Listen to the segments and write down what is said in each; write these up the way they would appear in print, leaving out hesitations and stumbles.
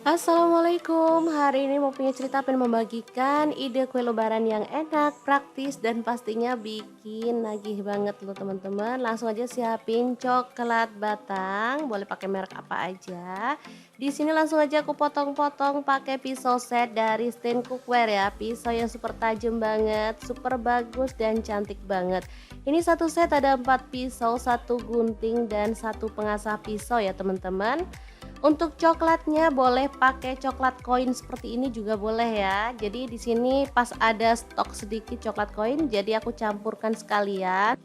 Assalamualaikum, hari ini mau punya cerita pengen membagikan ide kue lebaran yang enak, praktis, dan pastinya bikin nagih banget loh teman-teman. Langsung aja siapin coklat batang, boleh pakai merek apa aja. Di sini langsung aja aku potong-potong pakai pisau set dari Stain Cookware ya. Pisau yang super tajam banget, super bagus dan cantik banget. Ini satu set ada 4 pisau, satu gunting dan satu pengasah pisau ya teman-teman. Untuk coklatnya boleh pakai coklat koin seperti ini juga boleh ya. Jadi di sini pas ada stok sedikit coklat koin, jadi aku campurkan sekalian.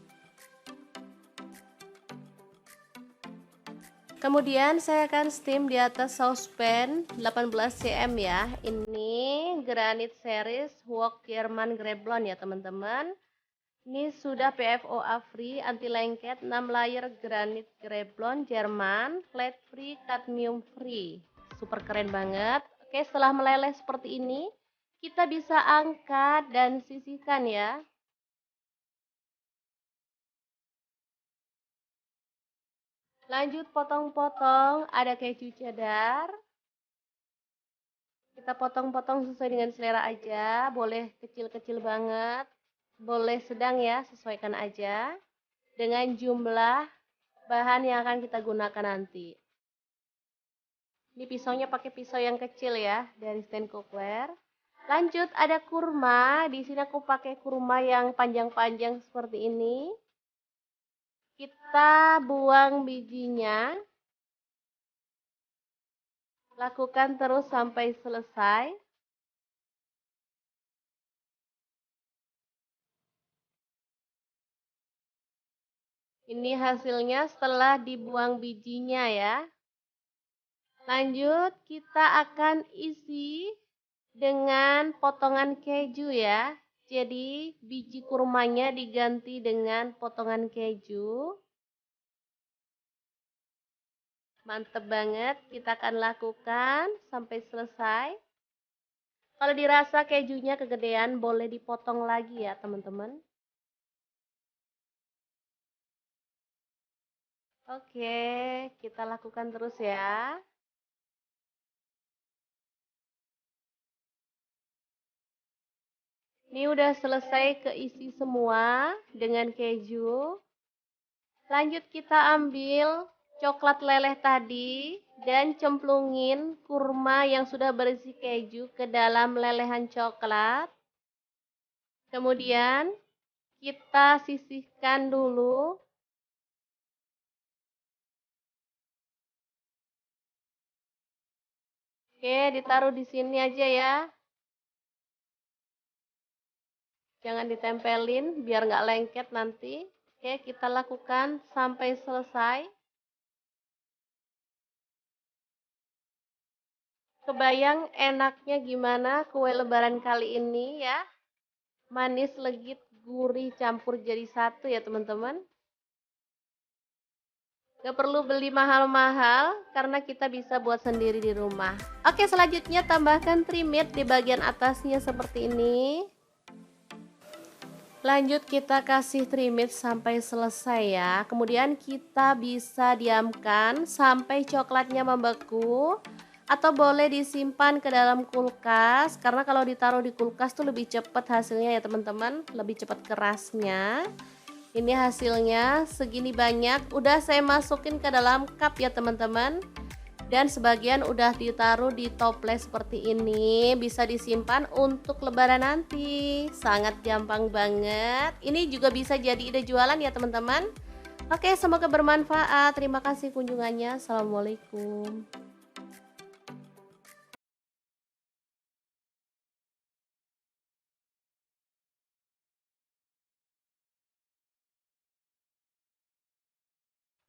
Kemudian saya akan steam di atas saucepan 18 cm ya. Ini granit series wok Jerman Greblon ya teman-teman. Ini sudah PFOA free, anti lengket, 6 layer granit Greblon Jerman, lead free, cadmium free. Super keren banget. Oke, setelah meleleh seperti ini, kita bisa angkat dan sisihkan ya. Lanjut potong-potong, ada keju cheddar. Kita potong-potong sesuai dengan selera aja, boleh kecil-kecil banget, boleh sedang ya, sesuaikan aja. Dengan jumlah bahan yang akan kita gunakan nanti. Ini pisaunya pakai pisau yang kecil ya dari Stain Cookware. Lanjut ada kurma. Di sini aku pakai kurma yang panjang-panjang seperti ini. Kita buang bijinya. Lakukan terus sampai selesai. Ini hasilnya setelah dibuang bijinya ya. Lanjut kita akan isi dengan potongan keju ya. Jadi biji kurmanya diganti dengan potongan keju. Mantep banget, kita akan lakukan sampai selesai. Kalau dirasa kejunya kegedean boleh dipotong lagi ya teman-teman. Oke, kita lakukan terus ya. Ini udah selesai keisi semua dengan keju. Lanjut kita ambil coklat leleh tadi dan cemplungin kurma yang sudah berisi keju ke dalam lelehan coklat. Kemudian kita sisihkan dulu. Oke, ditaruh di sini aja ya. Jangan ditempelin biar nggak lengket nanti. Oke, kita lakukan sampai selesai. Kebayang enaknya gimana kue lebaran kali ini ya. Manis, legit, gurih campur jadi satu ya teman-teman. Gak perlu beli mahal-mahal karena kita bisa buat sendiri di rumah. Oke, selanjutnya tambahkan trimit di bagian atasnya seperti ini. Lanjut kita kasih trimit sampai selesai ya. Kemudian kita bisa diamkan sampai coklatnya membeku. Atau boleh disimpan ke dalam kulkas, karena kalau ditaruh di kulkas tuh lebih cepat hasilnya ya teman-teman, lebih cepat kerasnya. Ini hasilnya segini banyak, udah saya masukin ke dalam cup ya teman-teman. Dan sebagian udah ditaruh di toples seperti ini, bisa disimpan untuk lebaran nanti. Sangat gampang banget. Ini juga bisa jadi ide jualan ya teman-teman. Oke, semoga bermanfaat. Terima kasih kunjungannya. Assalamualaikum.